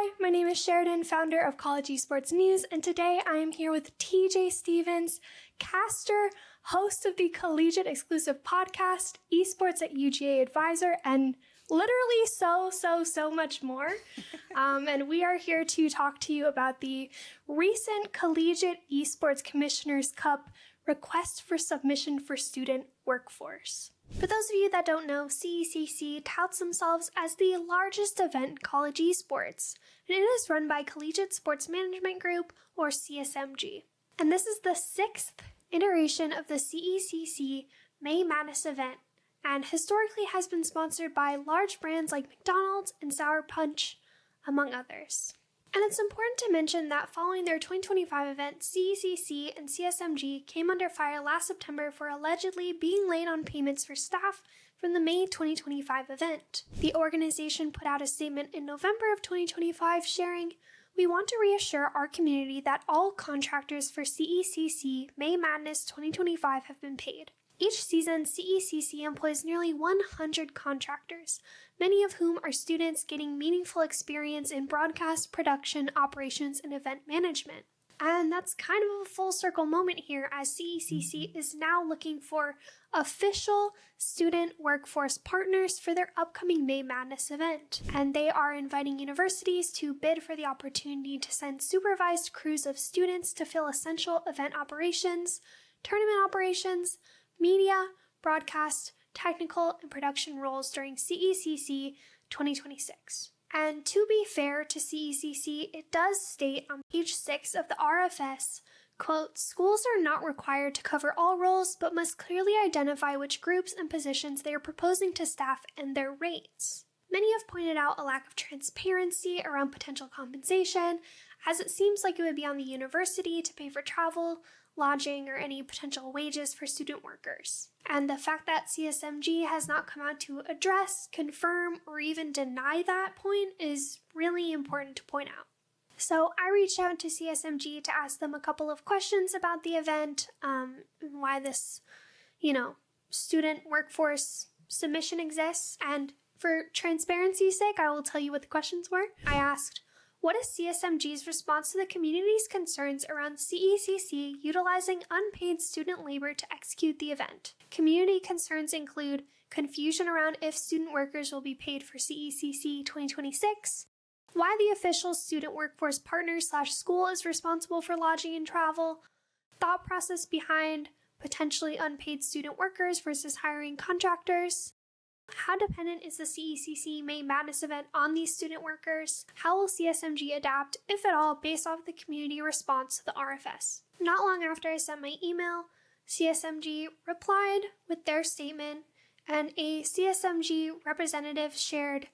Hi, my name is Sheridan, founder of College Esports News, and today I am here with TJ Stevens, caster, host of the collegiate exclusive podcast, Esports at UGA Advisor, and literally so much more. And we are here to talk to you about the recent Collegiate Esports Commissioners Cup request for submission for student workforce. For those of you that don't know, CECC touts themselves as the largest event in college esports, and it is run by Collegiate Sports Management Group, or CSMG. And this is the 6th iteration of the CECC May Madness event, and historically has been sponsored by large brands like McDonald's and Sour Punch, among others. And it's important to mention that following their 2025 event, CECC and CSMG came under fire last September for allegedly being late on payments for staff from the May 2025 event. The organization put out a statement in November of 2025 sharing, "We want to reassure our community that all contractors for CECC May Madness 2025 have been paid. Each season, CECC employs nearly 100 contractors, many of whom are students getting meaningful experience in broadcast, production, operations, and event management." And that's kind of a full circle moment here, as CECC is now looking for official student workforce partners for their upcoming May Madness event. And they are inviting universities to bid for the opportunity to send supervised crews of students to fill essential event operations, tournament operations, media, broadcast, technical, and production roles during CECC 2026. And to be fair to CECC, it does state on page 6 of the RFS, quote, "Schools are not required to cover all roles, but must clearly identify which groups and positions they are proposing to staff and their rates." Many have pointed out a lack of transparency around potential compensation, as it seems like it would be on the university to pay for travel, lodging, or any potential wages for student workers. And the fact that CSMG has not come out to address, confirm, or even deny that point is really important to point out. So I reached out to CSMG to ask them a couple of questions about the event, why this, student workforce submission exists. And for transparency's sake, I will tell you what the questions were. I asked, what is CSMG's response to the community's concerns around CECC utilizing unpaid student labor to execute the event? Community concerns include confusion around if student workers will be paid for CECC 2026, why the official student workforce partner/school is responsible for lodging and travel, thought process behind potentially unpaid student workers versus hiring contractors, how dependent is the CECC May Madness event on these student workers? How will CSMG adapt, if at all, based off the community response to the RFS? Not long after I sent my email, CSMG replied with their statement, and a CSMG representative shared,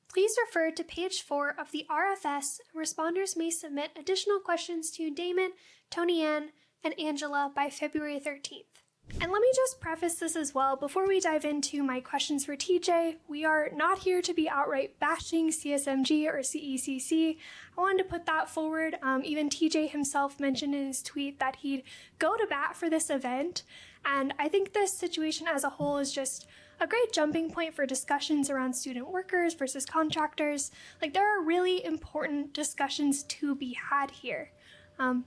"Please refer to page 4 of the RFS. Responders may submit additional questions to Damon, Tony Ann, and Angela by February 13th. And let me just preface this as well. Before we dive into my questions for TJ, we are not here to be outright bashing CSMG or CECC. I wanted to put that forward. Even TJ himself mentioned in his tweet that he'd go to bat for this event. And I think this situation as a whole is just a great jumping point for discussions around student workers versus contractors. There are really important discussions to be had here.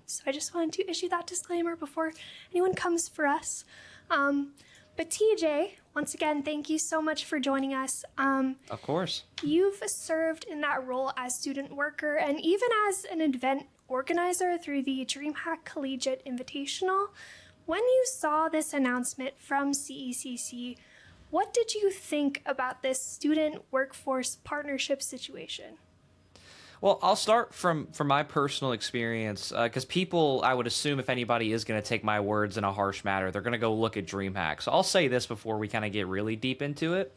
So I just wanted to issue that disclaimer before anyone comes for us. But TJ, once again, thank you so much for joining us. Of course. You've served in that role as student worker and even as an event organizer through the DreamHack Collegiate Invitational. When you saw this announcement from CECC, what did you think about this student workforce partnership situation? Well, I'll start from my personal experience, because people, I would assume if anybody is going to take my words in a harsh manner, they're going to go look at DreamHack. So I'll say this before we kind of get really deep into it.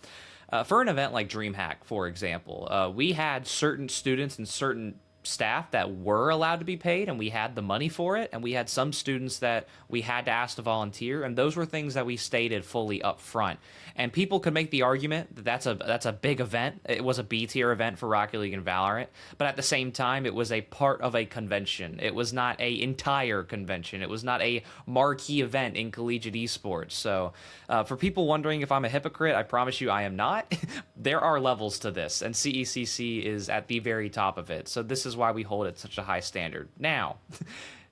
For an event like DreamHack, for example, we had certain students and certain staff that were allowed to be paid, and we had the money for it, and we had some students that we had to ask to volunteer, and those were things that we stated fully up front. And people could make the argument that that's a big event. It was a B-tier event for Rocket League and Valorant, but at the same time, it was a part of a convention. It was not a entire convention. It was not a marquee event in collegiate esports. So for people wondering if I'm a hypocrite, I promise you I am not. There are levels to this, and CECC is at the very top of it. So this is why we hold it such a high standard. Now,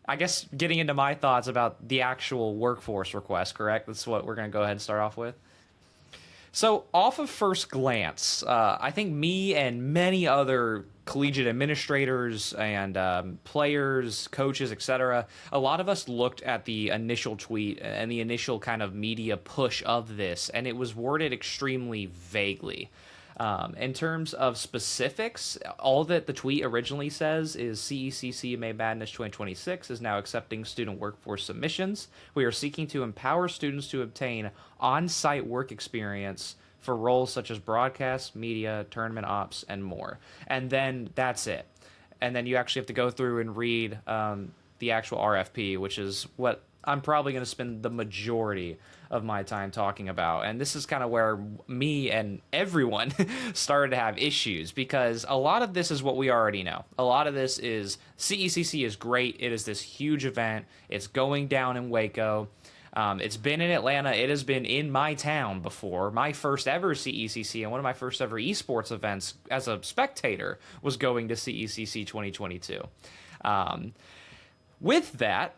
I guess getting into my thoughts about the actual workforce request, correct? That's what we're going to go ahead and start off with. So off of first glance, I think me and many other collegiate administrators and players, coaches, etc., a lot of us looked at the initial tweet and the initial kind of media push of this, and it was worded extremely vaguely. In terms of specifics, all that the tweet originally says is CECC May Madness 2026 is now accepting student workforce submissions. We are seeking to empower students to obtain on-site work experience for roles such as broadcast, media, tournament ops, and more. And then that's it. And then you actually have to go through and read the actual RFP, which is what I'm probably going to spend the majority of my time talking about. And this is kind of where me and everyone started to have issues, because a lot of this is what we already know. A lot of this is CECC is great. It is this huge event. It's going down in Waco. It's been in Atlanta. It has been in my town before. My first ever CECC and one of my first ever esports events as a spectator was going to CECC 2022. With that,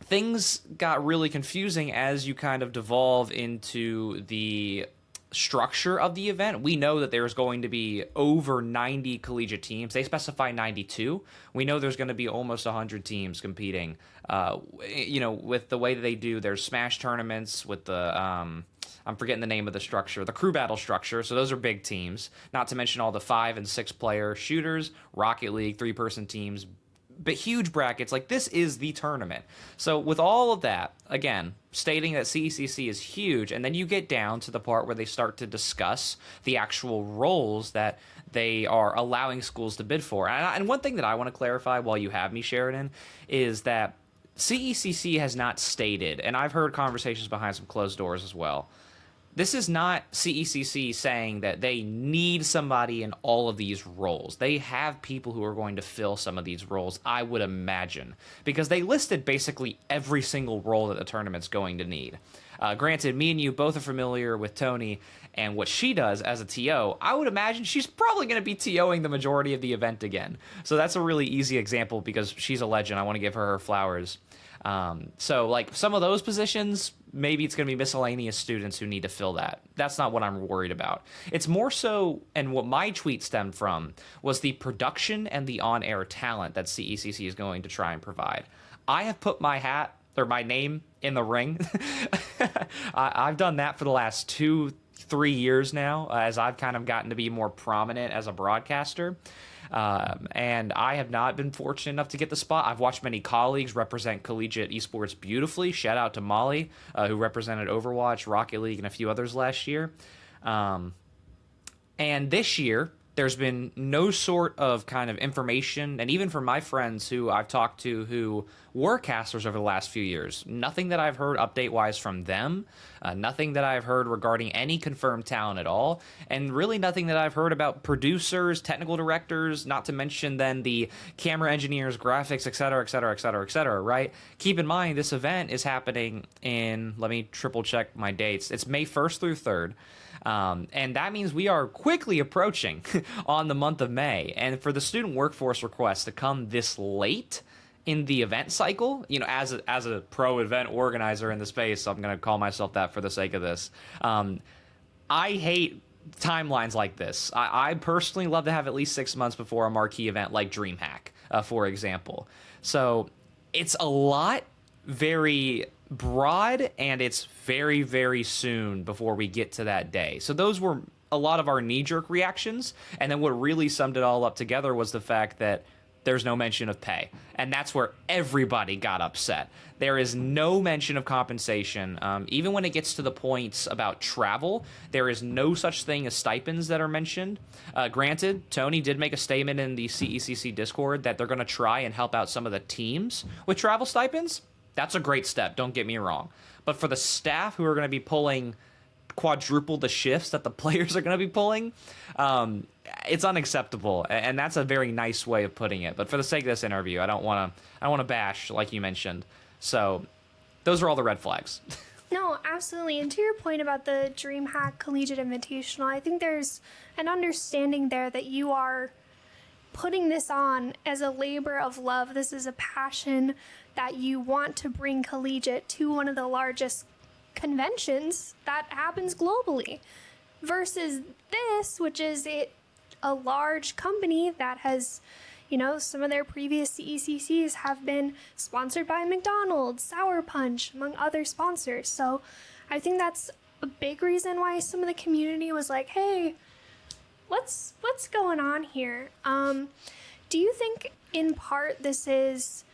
things got really confusing as you kind of devolve into the structure of the event. We know that there's going to be over 90 collegiate teams. They specify 92. We know there's going to be almost 100 teams competing. With the way that they do their Smash tournaments with the I'm forgetting the name of the structure, the crew battle structure. So those are big teams. Not to mention all the 5 and 6 player shooters, Rocket League, 3-person teams, but huge brackets. Like, this is the tournament. So with all of that, again, stating that CECC is huge, and then you get down to the part where they start to discuss the actual roles that they are allowing schools to bid for. And one thing that I want to clarify while you have me, Sheridan, is that CECC has not stated, and I've heard conversations behind some closed doors as well, this is not CECC saying that they need somebody in all of these roles. They have people who are going to fill some of these roles, I would imagine, because they listed basically every single role that the tournament's going to need. Granted, me and you both are familiar with Tony and what she does as a TO. I would imagine she's probably going to be TOing the majority of the event again. So that's a really easy example because she's a legend. I want to give her flowers. So like some of those positions, maybe it's going to be miscellaneous students who need to fill that. That's not what I'm worried about. It's more so, and what my tweet stemmed from, was the production and the on-air talent that CECC is going to try and provide. I have put my hat, or my name, in the ring. I've done that for the last 2-3 years now, as I've kind of gotten to be more prominent as a broadcaster. And I have not been fortunate enough to get the spot. I've watched many colleagues represent collegiate esports beautifully. Shout out to Molly, who represented Overwatch, Rocket League, and a few others last year. And this year, there's been no sort of kind of information, and even from my friends who I've talked to who were casters over the last few years, nothing that I've heard update-wise from them, nothing that I've heard regarding any confirmed talent at all, and really nothing that I've heard about producers, technical directors, not to mention then the camera engineers, graphics, etc., etc., etc., etc., right? Keep in mind, this event is happening in, let me triple check my dates, it's May 1st through 3rd. And that means we are quickly approaching on the month of May. And for the student workforce request to come this late in the event cycle, you know, as a pro event organizer in the space, I'm going to call myself that for the sake of this. I hate timelines like this. I personally love to have at least 6 months before a marquee event like DreamHack, for example. So it's a lot, very broad, and it's very, very soon before we get to that day. So those were a lot of our knee-jerk reactions, and then what really summed it all up together was the fact that there's no mention of pay. And that's where everybody got upset. There is no mention of compensation. Even when it gets to the points about travel, there is no such thing as stipends that are mentioned. Granted, Tony did make a statement in the CECC Discord that they're going to try and help out some of the teams with travel stipends. That's a great step, don't get me wrong. But for the staff who are going to be pulling quadruple the shifts that the players are going to be pulling, it's unacceptable, and that's a very nice way of putting it. But for the sake of this interview, I don't want to bash like you mentioned. So those are all the red flags. No, absolutely. And to your point about the DreamHack Collegiate Invitational, I think there's an understanding there that you are putting this on as a labor of love. This is a passion that you want to bring collegiate to one of the largest conventions that happens globally, versus this, which is a large company that has, some of their previous CECCs have been sponsored by McDonald's, Sour Punch, among other sponsors. So I think that's a big reason why some of the community was like, hey, what's going on here? Do you think in part this is,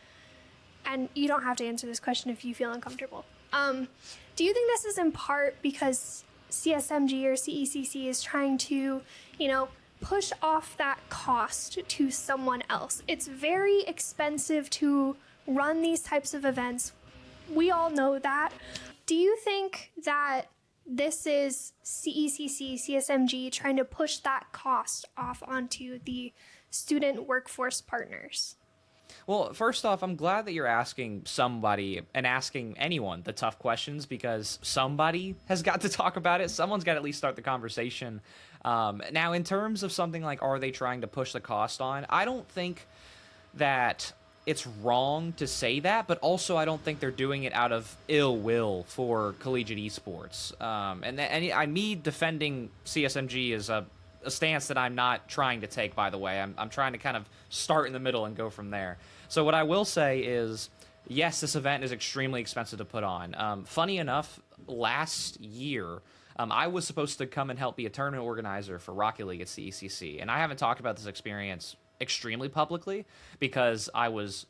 and you don't have to answer this question if you feel uncomfortable, do you think this is in part because CSMG or CECC is trying to, push off that cost to someone else? It's very expensive to run these types of events. We all know that. Do you think that this is CECC, CSMG trying to push that cost off onto the student workforce partners? Well, first off, I'm glad that you're asking somebody and asking anyone the tough questions, because somebody has got to talk about it. Someone's got to at least start the conversation. Now, in terms of something like, are they trying to push the cost on? I don't think that it's wrong to say that, but also I don't think they're doing it out of ill will for collegiate esports. And me defending CSMG is a stance that I'm not trying to take, by the way. I'm trying to kind of start in the middle and go from there. So what I will say is, yes, this event is extremely expensive to put on. Funny enough, last year, I was supposed to come and help be a tournament organizer for Rocket League at CECC, and I haven't talked about this experience extremely publicly because I was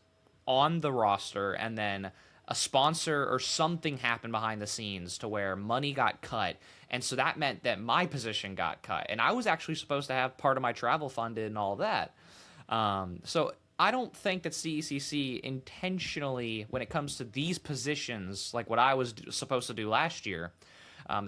on the roster, and then a sponsor or something happened behind the scenes to where money got cut, and so that meant that my position got cut, and I was actually supposed to have part of my travel funded and all that. So I don't think that CECC intentionally, when it comes to these positions, like what I was supposed to do last year,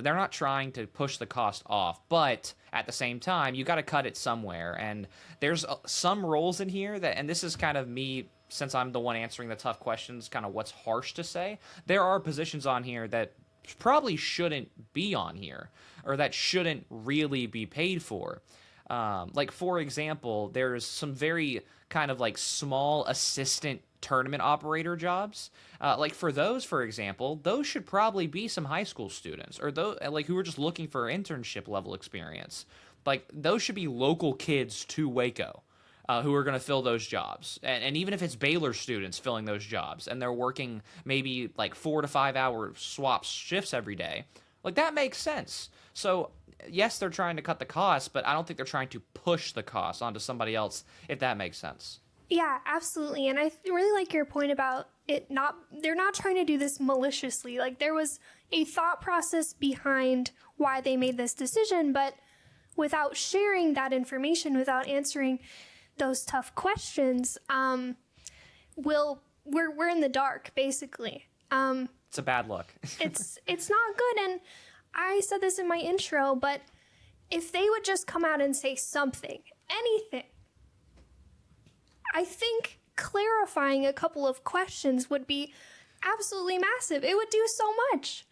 they're not trying to push the cost off, but at the same time, you got to cut it somewhere. And there's some roles in here that, and this is kind of me, since I'm the one answering the tough questions, kind of what's harsh to say. There are positions on here that probably shouldn't be on here, or that shouldn't really be paid for. Like, for example, there's some very kind of like small assistant tournament operator jobs. Like for those, for example, those should probably be some high school students, or those like who are just looking for internship level experience. Like those should be local kids to Waco, who are going to fill those jobs. And even if it's Baylor students filling those jobs and they're working maybe like 4 to 5 hour swap shifts every day, like that makes sense. So yes, they're trying to cut the cost, but I don't think they're trying to push the cost onto somebody else, if that makes sense. Yeah, absolutely. And I really like your point about they're not trying to do this maliciously. Like there was a thought process behind why they made this decision, but without sharing that information, without answering those tough questions, we're in the dark, basically. It's a bad look. it's not good. And I said this in my intro, but if they would just come out and say something, anything, I think clarifying a couple of questions would be absolutely massive. It would do so much.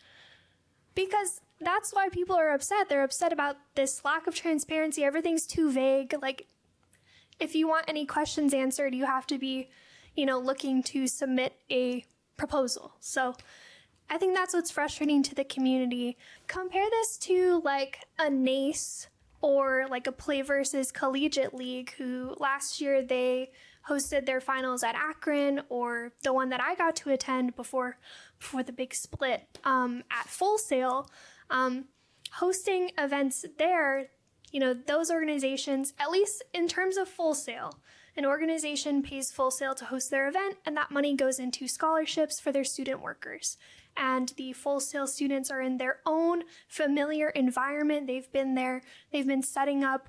Because that's why people are upset. They're upset about this lack of transparency. Everything's too vague. Like, if you want any questions answered, you have to be, looking to submit a proposal. So I think that's what's frustrating to the community. Compare this to like a NACE or like a Play versus Collegiate League, who last year they hosted their finals at Akron, or the one that I got to attend before the big split at Full Sail. Hosting events there, those organizations, at least in terms of Full Sail, an organization pays Full Sail to host their event, and that money goes into scholarships for their student workers. And the Full Sail students are in their own familiar environment. They've been there. They've been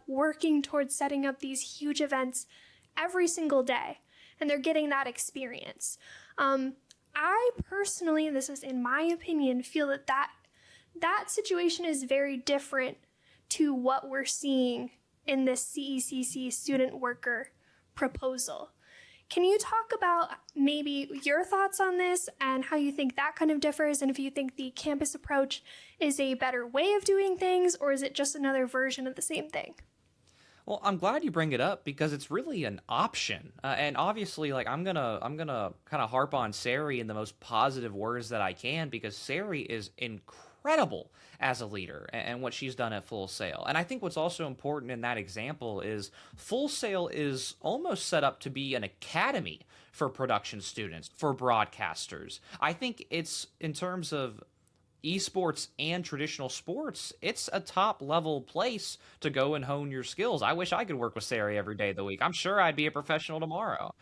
working towards setting up these huge events every single day, and they're getting that experience. I personally, this is in my opinion, feel that situation is very different to what we're seeing in this CECC student worker proposal. Can you talk about maybe your thoughts on this and how you think that kind of differs, and if you think the campus approach is a better way of doing things, or is it just another version of the same thing? Well, I'm glad you bring it up because it's really an option, and obviously, like I'm gonna kind of harp on Sari in the most positive words that I can, because Sari is incredible as a leader and what she's done at Full Sail. And I think what's also important in that example is Full Sail is almost set up to be an academy for production students, for broadcasters. I think it's, in terms of esports and traditional sports, it's a top level place to go and hone your skills. I wish I could work with Sari every day of the week. I'm sure I'd be a professional tomorrow.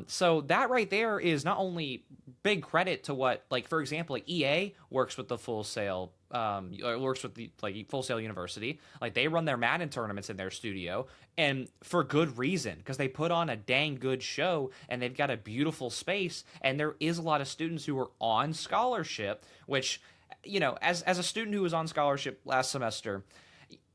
So that right there is not only big credit to what, like, for example, like EA works with the Full Sail, works with the Full Sail University. Like, they run their Madden tournaments in their studio, and for good reason, because they put on a dang good show, and they've got a beautiful space, and there is a lot of students who are on scholarship, which, as a student who was on scholarship last semester,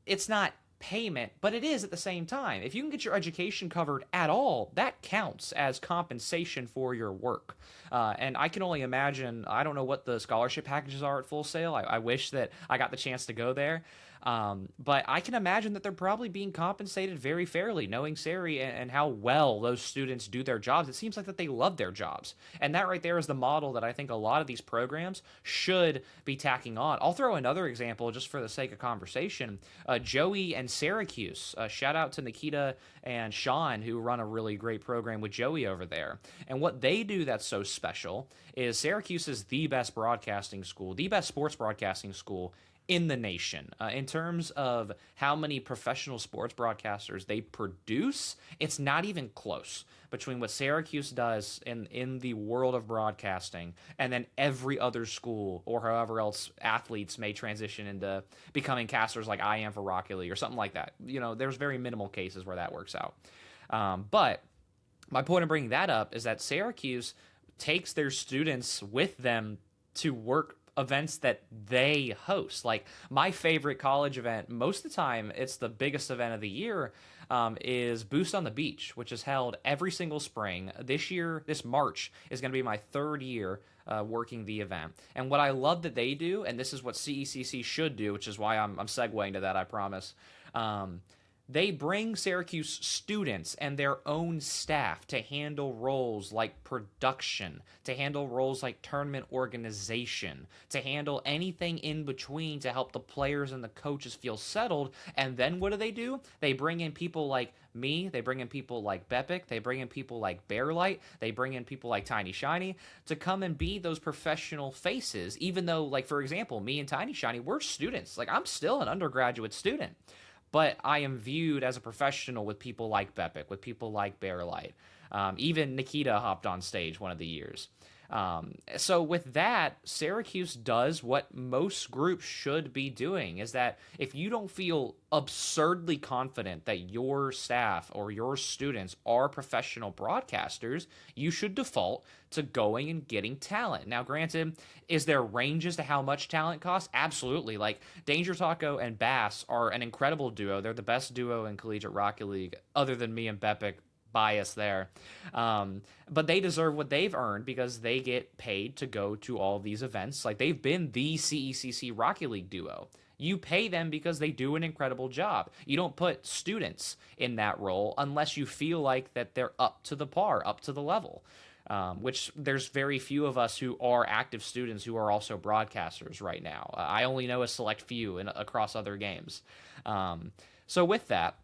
it's not payment, but it is at the same time. If you can get your education covered at all, that counts as compensation for your work. And I can only imagine, I don't know what the scholarship packages are at Full Sail. I wish that I got the chance to go there. But I can imagine that they're probably being compensated very fairly, knowing Sari and how well those students do their jobs. It seems like that they love their jobs. And that right there is the model that I think a lot of these programs should be tacking on. I'll throw another example just for the sake of conversation. Joey and Syracuse. Shout out to Nikita and Sean, who run a really great program with Joey over there. And what they do that's so special is Syracuse is the best broadcasting school, the best sports broadcasting school in the nation. In terms of how many professional sports broadcasters they produce, it's not even close between what Syracuse does in the world of broadcasting and then every other school, or however else athletes may transition into becoming casters like I am for Rocket League or something like that. There's very minimal cases where that works out. But my point of bringing that up is that Syracuse takes their students with them to work events that they host. Like, my favorite college event, most of the time it's the biggest event of the year, is Boost on the Beach, which is held every single spring. This March is going to be my third year working the event. And what I love that they do, and this is what CECC should do, which is why I'm segueing to that, I promise. They bring Syracuse students and their own staff to handle roles like production, to handle roles like tournament organization, to handle anything in between to help the players and the coaches feel settled. And then what do? They bring in people like me, they bring in people like Bepic, they bring in people like Bearlight, they bring in people like Tiny Shiny to come and be those professional faces, even though, like, for example, me and Tiny Shiny, we're students. Like, I'm still an undergraduate student. But I am viewed as a professional with people like Bepic, with people like Bearlight. Even Nikita hopped on stage one of the years. So with that, Syracuse does what most groups should be doing, is that if you don't feel absurdly confident that your staff or your students are professional broadcasters, you should default to going and getting talent. Now, granted, is there ranges to how much talent costs? Absolutely. Like, Danger Taco and Bass are an incredible duo. They're the best duo in Collegiate Rocket League, other than me and Bepic. Bias there. But they deserve what they've earned because they get paid to go to all these events. Like, they've been the CECC Rocket League duo. You pay them because they do an incredible job. You don't put students in that role unless you feel like that they're up to the par, up to the level. Which there's very few of us who are active students who are also broadcasters right now. I only know a select few across other games. So with that,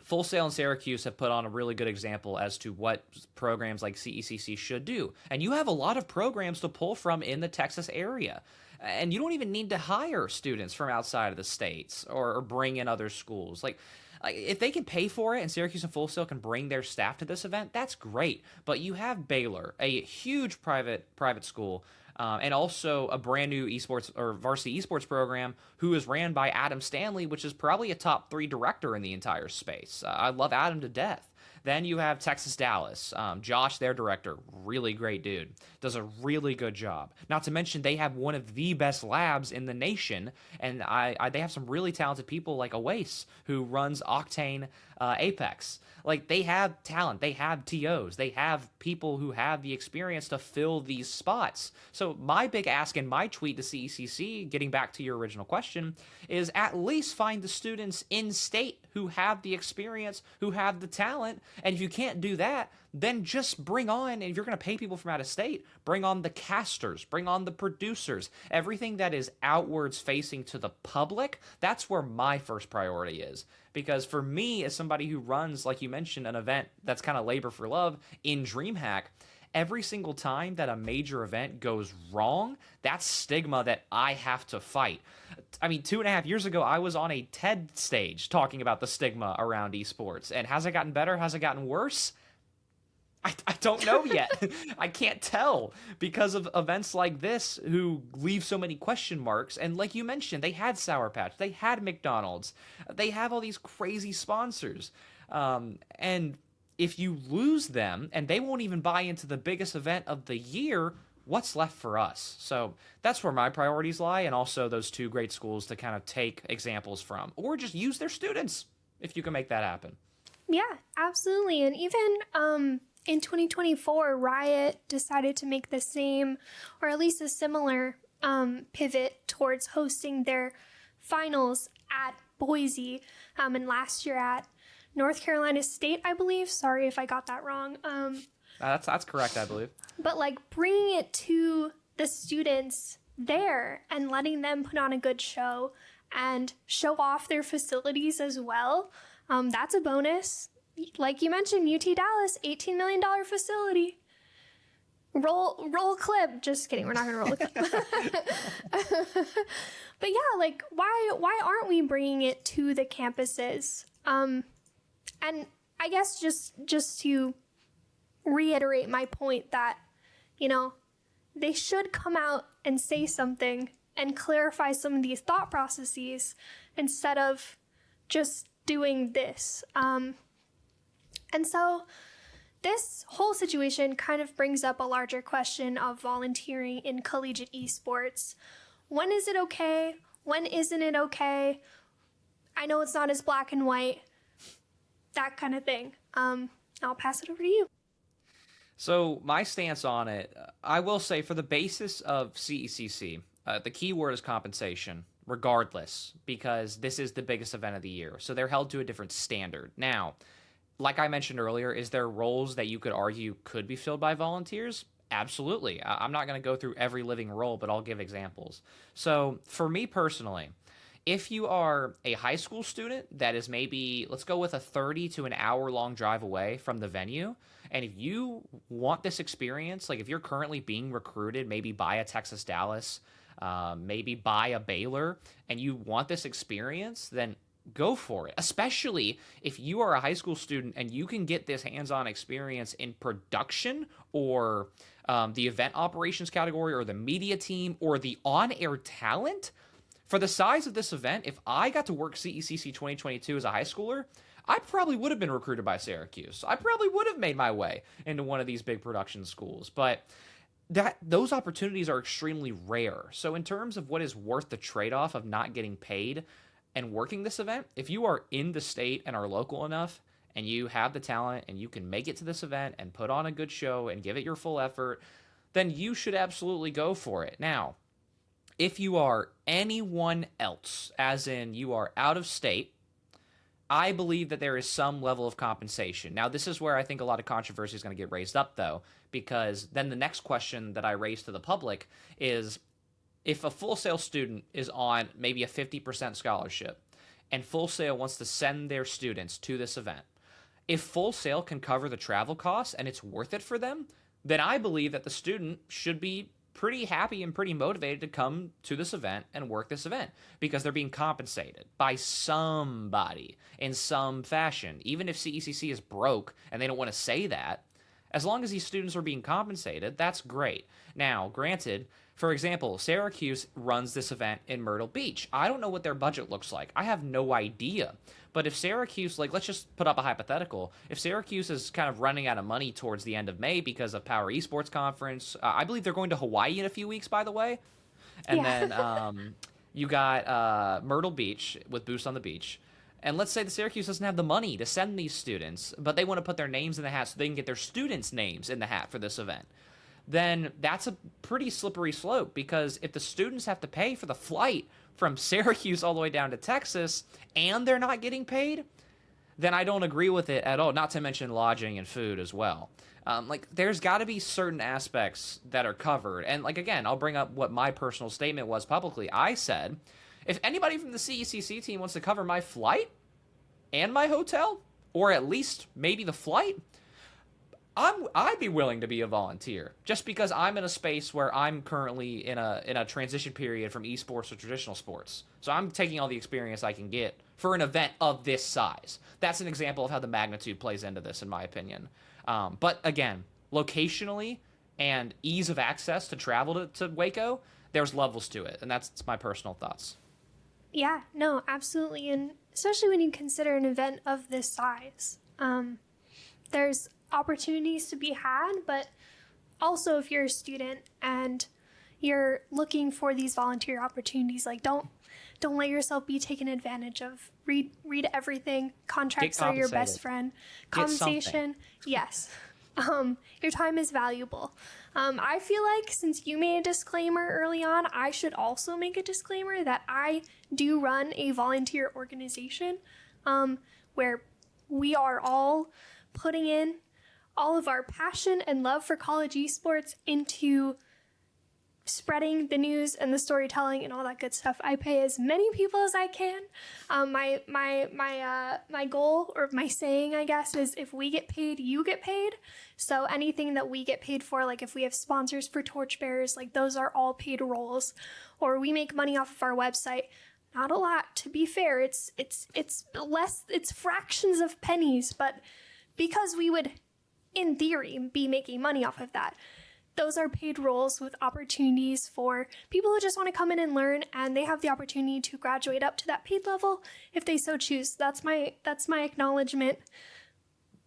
Full Sail and Syracuse have put on a really good example as to what programs like CECC should do. And you have a lot of programs to pull from in the Texas area. And you don't even need to hire students from outside of the states or bring in other schools. Like, if they can pay for it and Syracuse and Full Sail can bring their staff to this event, that's great. But you have Baylor, a huge private school, and also a brand new esports or varsity esports program who is ran by Adam Stanley, which is probably a top 3 director in the entire space. I love Adam to death. Then you have Texas Dallas. Josh, their director, really great dude. Does a really good job. Not to mention they have one of the best labs in the nation, and they have some really talented people like Awais, who runs Octane Apex. Like, they have talent, they have TOs, they have people who have the experience to fill these spots. So my big ask in my tweet to CECC, getting back to your original question, is at least find the students in state who have the experience, who have the talent, and if you can't do that, then just bring on, and if you're going to pay people from out of state, bring on the casters, bring on the producers, everything that is outwards facing to the public. That's where my first priority is. Because for me, as somebody who runs, like you mentioned, an event that's kind of labor for love in DreamHack, every single time that a major event goes wrong, that's stigma that I have to fight. I mean, 2.5 years ago, I was on a TED stage talking about the stigma around esports. And has it gotten better? Has it gotten worse? I don't know yet. I can't tell because of events like this who leave so many question marks. And like you mentioned, they had Sour Patch, they had McDonald's, they have all these crazy sponsors. And if you lose them and they won't even buy into the biggest event of the year, what's left for us? So that's where my priorities lie, and also those 2 great schools to kind of take examples from, or just use their students if you can make that happen. Yeah, absolutely. And even in 2024, Riot decided to make the same, or at least a similar pivot towards hosting their finals at Boise, and last year at North Carolina State, I believe. Sorry if I got that wrong. That's correct, I believe. But like bringing it to the students there and letting them put on a good show and show off their facilities as well, that's a bonus. Like you mentioned, UT Dallas, $18 million facility. Roll clip. Just kidding. We're not going to roll a clip. But yeah, like why aren't we bringing it to the campuses? And I guess just to reiterate my point that, you know, they should come out and say something and clarify some of these thought processes instead of just doing this. And so this whole situation kind of brings up a larger question of volunteering in collegiate esports. When is it okay? When isn't it okay? I know it's not as black and white, that kind of thing. I'll pass it over to you. So my stance on it, I will say for the basis of CECC, the key word is compensation, regardless, because this is the biggest event of the year. So they're held to a different standard. Now, like I mentioned earlier, is there roles that you could argue could be filled by volunteers? Absolutely. I'm not going to go through every living role, but I'll give examples. So for me personally, if you are a high school student that is maybe, let's go with a 30 to an hour long drive away from the venue, and if you want this experience, like if you're currently being recruited maybe by a Texas Dallas, maybe by a Baylor, and you want this experience, then go for it, especially if you are a high school student and you can get this hands-on experience in production or the event operations category or the media team or the on-air talent. For the size of this event, if I got to work CECC 2022 as a high schooler, I probably would have been recruited by Syracuse. I probably would have made my way into one of these big production schools, but those opportunities are extremely rare. So in terms of what is worth the trade-off of not getting paid and working this event, if you are in the state and are local enough and you have the talent and you can make it to this event and put on a good show and give it your full effort, then you should absolutely go for it. Now, if you are anyone else, as in you are out of state, I believe that there is some level of compensation. Now, this is where I think a lot of controversy is going to get raised up, though, because then the next question that I raise to the public is, if a Full Sail student is on maybe a 50% scholarship and Full Sail wants to send their students to this event, if Full Sail can cover the travel costs and it's worth it for them, then I believe that the student should be pretty happy and pretty motivated to come to this event and work this event because they're being compensated by somebody in some fashion. Even if CECC is broke and they don't want to say that, as long as these students are being compensated, that's great. Now, granted, for example, Syracuse runs this event in Myrtle Beach. I don't know what their budget looks like. I have no idea. But if Syracuse, like, let's just put up a hypothetical. If Syracuse is kind of running out of money towards the end of May because of Power Esports Conference, I believe they're going to Hawaii in a few weeks, by the way. And then you got Myrtle Beach with Boost on the Beach. And let's say the Syracuse doesn't have the money to send these students, but they want to put their names in the hat so they can get their students' names in the hat for this event. Then that's a pretty slippery slope, because if the students have to pay for the flight from Syracuse all the way down to Texas and they're not getting paid, then I don't agree with it at all, not to mention lodging and food as well. Like, there's got to be certain aspects that are covered. And, like, again, I'll bring up what my personal statement was publicly. I said, if anybody from the CECC team wants to cover my flight and my hotel, or at least maybe the flight, I'd be willing to be a volunteer, just because I'm in a space where I'm currently in a transition period from esports to traditional sports. So I'm taking all the experience I can get for an event of this size. That's an example of how the magnitude plays into this, in my opinion. But again, locationally and ease of access to travel to Waco, there's levels to it, and that's my personal thoughts. Yeah, no, absolutely. And especially when you consider an event of this size, there's opportunities to be had, but also if you're a student and you're looking for these volunteer opportunities, like, don't let yourself be taken advantage of. Read everything. Contracts are your best friend. Compensation, yes. Your time is valuable. I feel like since you made a disclaimer early on, I should also make a disclaimer that I do run a volunteer organization where we are all putting in all of our passion and love for college esports into spreading the news and the storytelling and all that good stuff. I pay as many people as I can. My goal, or my saying, I guess, is if we get paid, you get paid. So anything that we get paid for, like if we have sponsors for torchbearers, like those are all paid roles, or we make money off of our website. Not a lot, to be fair. It's less, it's fractions of pennies, but because we would, in theory, be making money off of that. Those are paid roles with opportunities for people who just want to come in and learn, and they have the opportunity to graduate up to that paid level if they so choose. That's my acknowledgement.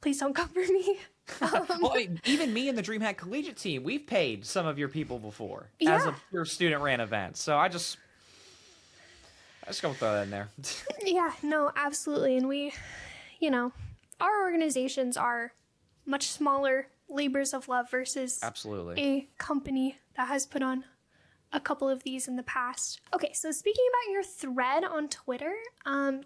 Please don't come for me. Well, I mean, even me and the DreamHack Collegiate team, we've paid some of your people before as a pure student-ran event. So I just gonna throw that in there. Yeah, no, absolutely. And we, our organizations are much smaller labors of love versus absolutely a company that has put on a couple of these in the past. Okay, so speaking about your thread on Twitter,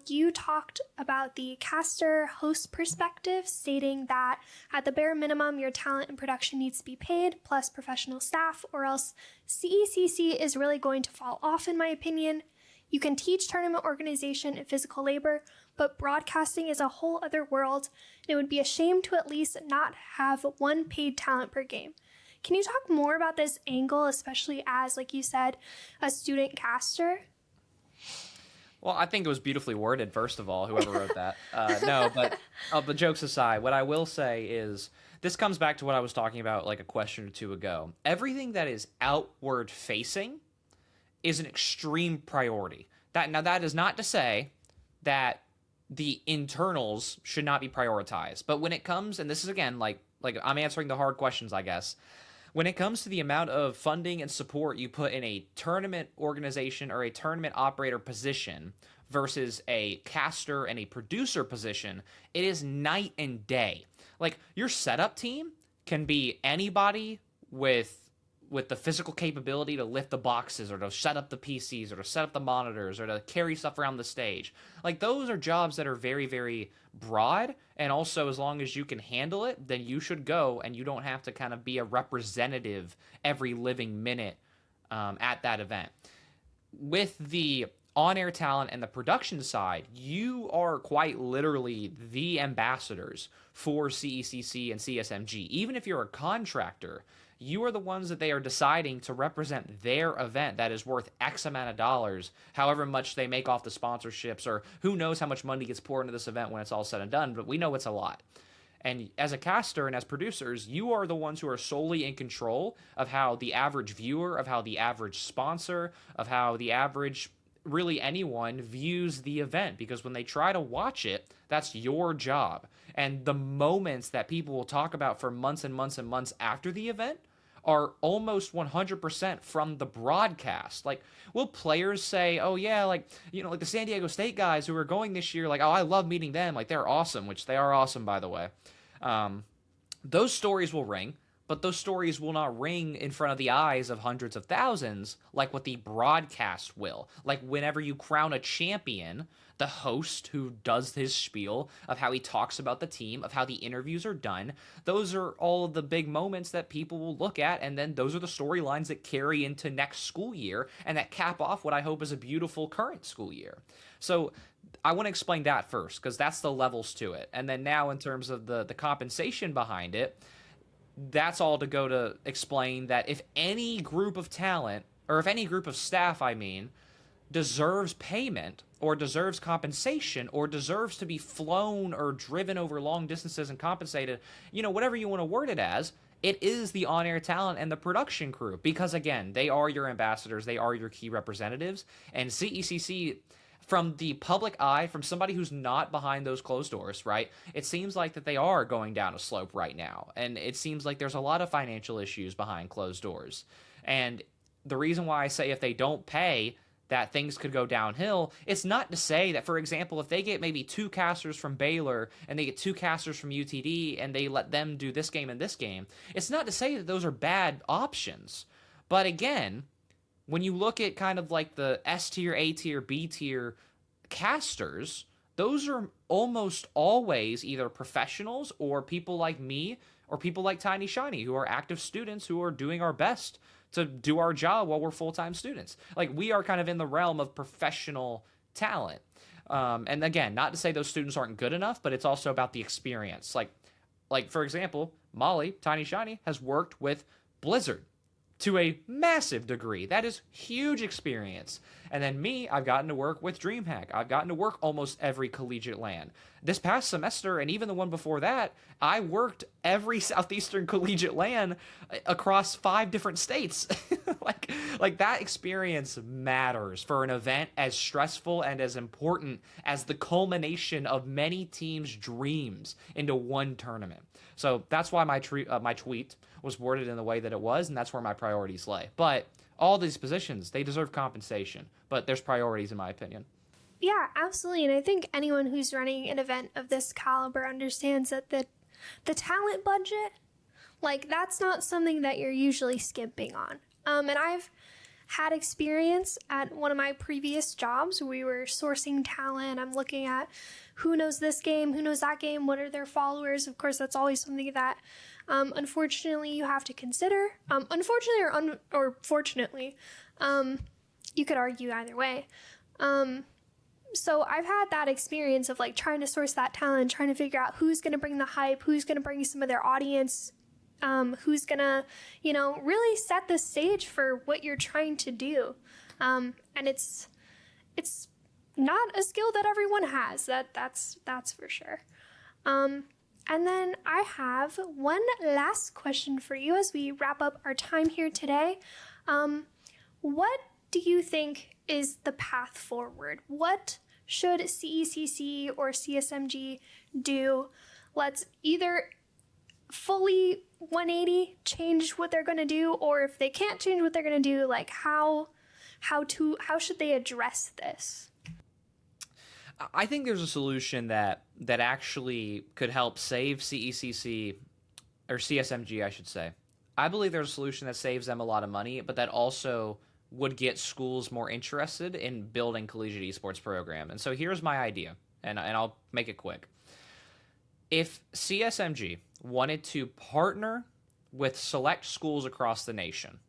you talked about the caster host perspective, stating that at the bare minimum, your talent and production needs to be paid, plus professional staff, or else CECC is really going to fall off, in my opinion. You can teach tournament organization and physical labor, but broadcasting is a whole other world, and it would be a shame to at least not have one paid talent per game. Can you talk more about this angle, especially as, like you said, a student caster? Well, I think it was beautifully worded, first of all, whoever wrote that. No, but jokes aside, what I will say is this comes back to what I was talking about like a question or two ago. Everything that is outward facing is an extreme priority. That is not to say that the internals should not be prioritized. But when it comes, and this is again, like I'm answering the hard questions, I guess. When it comes to the amount of funding and support you put in a tournament organization or a tournament operator position versus a caster and a producer position, it is night and day. Like, your setup team can be anybody with the physical capability to lift the boxes or to set up the PCs or to set up the monitors or to carry stuff around the stage. Like, those are jobs that are very, very broad, and also as long as you can handle it, then you should go, and you don't have to kind of be a representative every living minute at that event. With the on-air talent and the production side, you are quite literally the ambassadors for CECC and CSMG. Even if you're a contractor, you are the ones that they are deciding to represent their event that is worth X amount of dollars, however much they make off the sponsorships, or who knows how much money gets poured into this event when it's all said and done, but we know it's a lot. And as a caster and as producers, you are the ones who are solely in control of how the average viewer, of how the average sponsor, of how the average, really anyone views the event, because when they try to watch it, that's your job. And the moments that people will talk about for months and months and months after the event are almost 100% from the broadcast. Like, will players say, oh yeah, like, you know, like the San Diego State guys who are going this year, like, oh, I love meeting them, like, they're awesome, which they are awesome, by the way. Those stories will ring, but those stories will not ring in front of the eyes of hundreds of thousands like what the broadcast will. Like whenever you crown a champion, the host who does his spiel of how he talks about the team, of how the interviews are done, those are all of the big moments that people will look at, and then those are the storylines that carry into next school year and that cap off what I hope is a beautiful current school year. So I want to explain that first, because that's the levels to it. And then now in terms of the compensation behind it, that's all to go to explain that if any group of talent, or if any group of staff, I mean, deserves payment or deserves compensation or deserves to be flown or driven over long distances and compensated, you know, whatever you want to word it as, it is the on-air talent and the production crew. Because again, they are your ambassadors, they are your key representatives, and CECC, from the public eye, from somebody who's not behind those closed doors, right, it seems like that they are going down a slope right now. And it seems like there's a lot of financial issues behind closed doors. And the reason why I say if they don't pay, that things could go downhill, it's not to say that, for example, if they get maybe 2 casters from Baylor and they get 2 casters from UTD and they let them do this game and this game, it's not to say that those are bad options. But again, when you look at kind of like the S tier, A tier, B tier casters, those are almost always either professionals or people like me or people like Tiny Shiny, who are active students who are doing our best to do our job while we're full-time students. Like, we are kind of in the realm of professional talent. And again, not to say those students aren't good enough, but it's also about the experience. Like for example, Molly, Tiny Shiny, has worked with Blizzard to a massive degree. That is huge experience. And then me, I've gotten to work with DreamHack. I've gotten to work almost every collegiate LAN. This past semester, and even the one before that, I worked every Southeastern collegiate LAN across 5 different states. like that experience matters for an event as stressful and as important as the culmination of many teams' dreams into one tournament. So that's why my tweet was worded in the way that it was, and that's where my priorities lay. But all these positions, they deserve compensation, but there's priorities in my opinion. Yeah, absolutely. And I think anyone who's running an event of this caliber understands that the talent budget, like, that's not something that you're usually skimping on. And I've had experience at one of my previous jobs. We were sourcing talent. I'm looking at who knows this game, who knows that game, what are their followers. Of course, that's always something that unfortunately you have to consider. Unfortunately or fortunately, you could argue either way. So I've had that experience of like trying to source that talent, trying to figure out who's going to bring the hype, who's going to bring some of their audience, who's going to, you know, really set the stage for what you're trying to do. And it's not a skill that everyone has. That's for sure. And then I have one last question for you as we wrap up our time here today. What do you think is the path forward? What should CECC or CSMG do? Let's either fully 180 change what they're going to do, or if they can't change what they're going to do, like how should they address this? I think there's a solution that actually could help save CECC, or CSMG, I should say. I believe there's a solution that saves them a lot of money, but that also would get schools more interested in building collegiate esports program. And so here's my idea, and I'll make it quick. If CSMG wanted to partner with select schools across the nation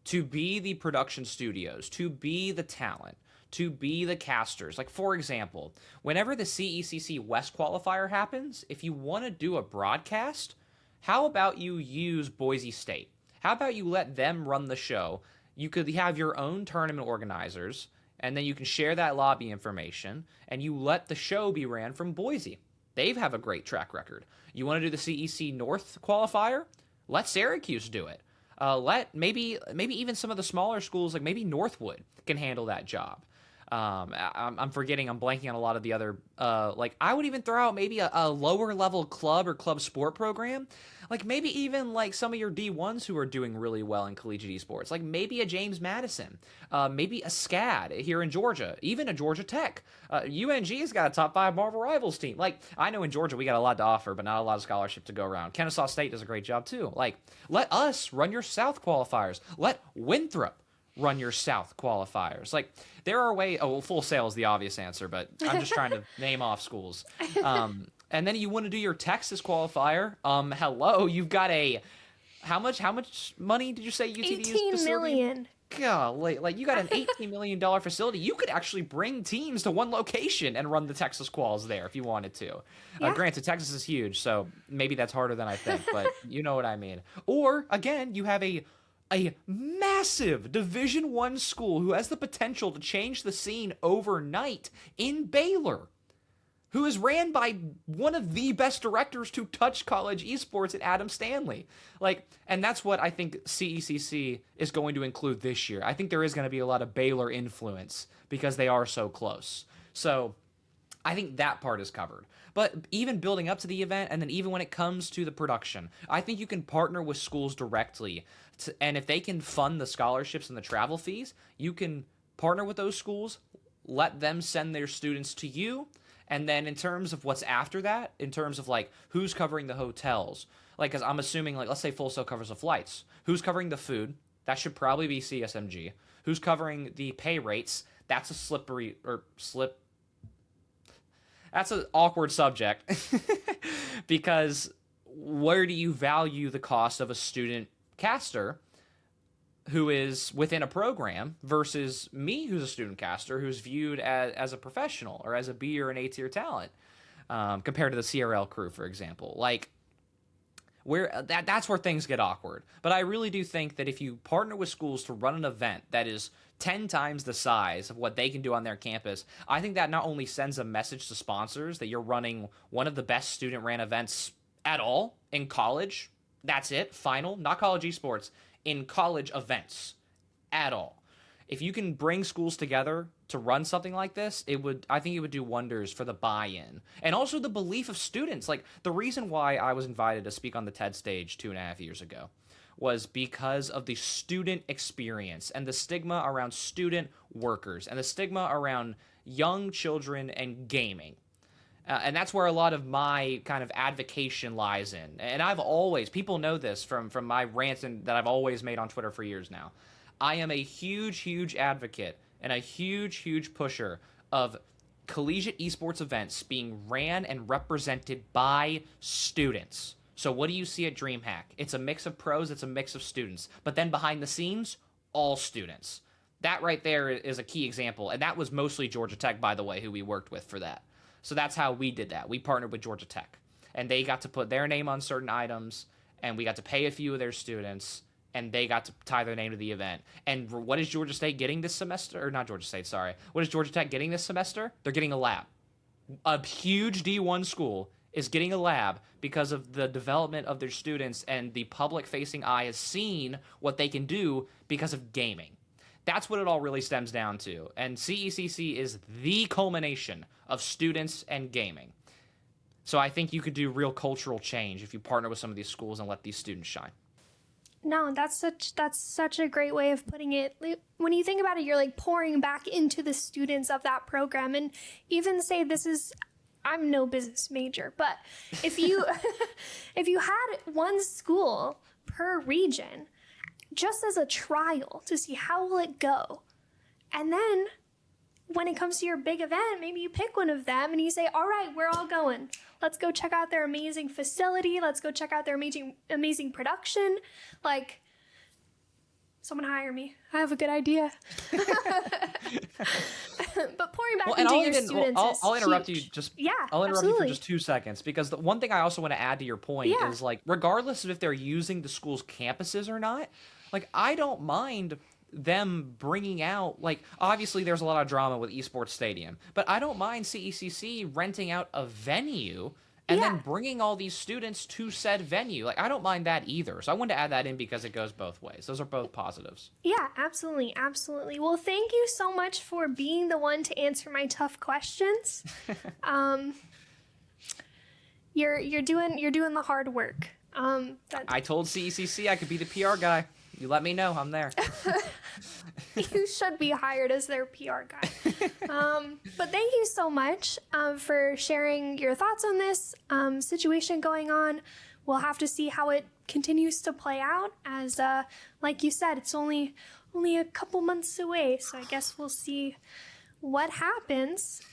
to be the production studios, to be the talent, to be the casters. Like, for example, whenever the CECC West qualifier happens, if you want to do a broadcast, how about you use Boise State? How about you let them run the show? You could have your own tournament organizers, and then you can share that lobby information, and you let the show be ran from Boise. They have a great track record. You want to do the CEC North qualifier? Let Syracuse do it. Let maybe even some of the smaller schools, like maybe Northwood, can handle that job. I'm forgetting, I'm blanking on a lot of the other, like I would even throw out maybe a lower level club or club sport program. Like maybe even like some of your D1s who are doing really well in collegiate esports, like maybe a James Madison, maybe a SCAD here in Georgia, even a Georgia Tech. UNG's got a top 5 Marvel Rivals team. Like I know in Georgia we got a lot to offer, but not a lot of scholarship to go around. Kennesaw State does a great job too. Like let us run your South qualifiers. Let Winthrop run your South qualifiers. Like there are ways. Oh, well, Full Sail is the obvious answer, but I'm just trying to name off schools. And then you want to do your Texas qualifier. Hello, you've got how much money did you say UTD used? $18 million. Golly, like you got an $18 million facility. You could actually bring teams to one location and run the Texas quals there if you wanted to. Yeah. Granted, Texas is huge, so maybe that's harder than I think, but you know what I mean. Or again, you have a massive Division I school who has the potential to change the scene overnight in Baylor, who is ran by one of the best directors to touch college esports at Adam Stanley. Like, and that's what I think CECC is going to include this year. I think there is going to be a lot of Baylor influence because they are so close. So I think that part is covered. But even building up to the event, and then even when it comes to the production, I think you can partner with schools directly. And if they can fund the scholarships and the travel fees, you can partner with those schools, let them send their students to you. And then in terms of what's after that, in terms of like who's covering the hotels, like, because I'm assuming, like, let's say Full Sail covers the flights. Who's covering the food? That should probably be CSMG. Who's covering the pay rates? That's That's an awkward subject because where do you value the cost of a student caster who is within a program versus me, who's a student caster, who's viewed as a professional or as a B or an A tier talent, compared to the CRL crew, for example. Like, that's where things get awkward. But I really do think that if you partner with schools to run an event that is 10 times the size of what they can do on their campus, I think that not only sends a message to sponsors that you're running one of the best student-ran events at all in college. That's it, final, not college esports, in college events at all. If you can bring schools together to run something like this, I think it would do wonders for the buy-in and also the belief of students. Like the reason why I was invited to speak on the TED stage 2.5 years ago was because of the student experience and the stigma around student workers and the stigma around young children and gaming. And that's where a lot of my kind of advocation lies in. And I've always, people know this from my rants that I've always made on Twitter for years now. I am a huge, huge advocate and a huge, huge pusher of collegiate esports events being ran and represented by students. So what do you see at DreamHack? It's a mix of pros, it's a mix of students. But then behind the scenes, all students. That right there is a key example. And that was mostly Georgia Tech, by the way, who we worked with for that. So that's how we did that. We partnered with Georgia Tech. And they got to put their name on certain items, and we got to pay a few of their students, and they got to tie their name to the event. And what is Georgia State getting this semester? Or not Georgia State, sorry. What is Georgia Tech getting this semester? They're getting a lab. A huge D1 school is getting a lab because of the development of their students, and the public-facing eye has seen what they can do because of gaming. That's what it all really stems down to. And CECC is the culmination of students and gaming. So I think you could do real cultural change if you partner with some of these schools and let these students shine. No, that's such a great way of putting it. When you think about it, you're like pouring back into the students of that program. And even say I'm no business major, but if you if you had one school per region, just as a trial to see how will it go. And then when it comes to your big event, maybe you pick one of them and you say, all right, we're all going. Let's go check out their amazing facility. Let's go check out their amazing production. Like, Someone hire me. I have a good idea. But pouring back Well, into your even, students well, is I'll interrupt huge. you just. Yeah, I'll interrupt you for absolutely. just 2 seconds because the one thing I also want to add to your point Yeah. is like, regardless of if they're using the school's campuses or not, like I don't mind them bringing out, like, obviously there's a lot of drama with Esports Stadium, but I don't mind CECC renting out a venue and then bringing all these students to said venue. Like, I don't mind that either. So I wanted to add that in because it goes both ways. Those are both positives. Yeah, absolutely, absolutely. Well, thank you so much for being the one to answer my tough questions. You're doing the hard work. I told CECC I could be the PR guy. You let me know, I'm there. You should be hired as their PR guy. But thank you so much for sharing your thoughts on this situation going on. We'll have to see how it continues to play out as, like you said, it's only a couple months away. So I guess we'll see what happens.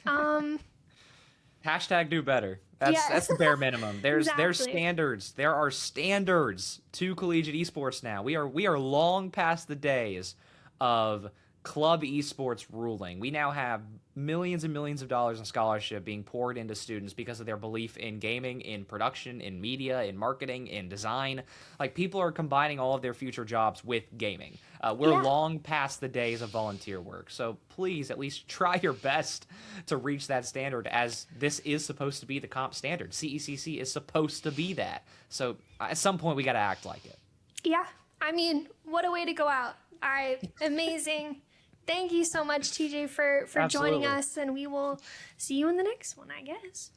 Hashtag do better. That's the bare minimum. There's Exactly. standards. There are standards to collegiate esports now. We are long past the days of club esports ruling. We now have millions and millions of dollars in scholarship being poured into students because of their belief in gaming, in production, in media, in marketing, in design. Like, people are combining all of their future jobs with gaming. We're long past the days of volunteer work. So please at least try your best to reach that standard, as this is supposed to be the comp standard. CECC is supposed to be that. So at some point we got to act like it. Yeah, I mean, what a way to go out. All right, amazing. Thank you so much, TJ, for joining Absolutely. us, and we will see you in the next one, I guess.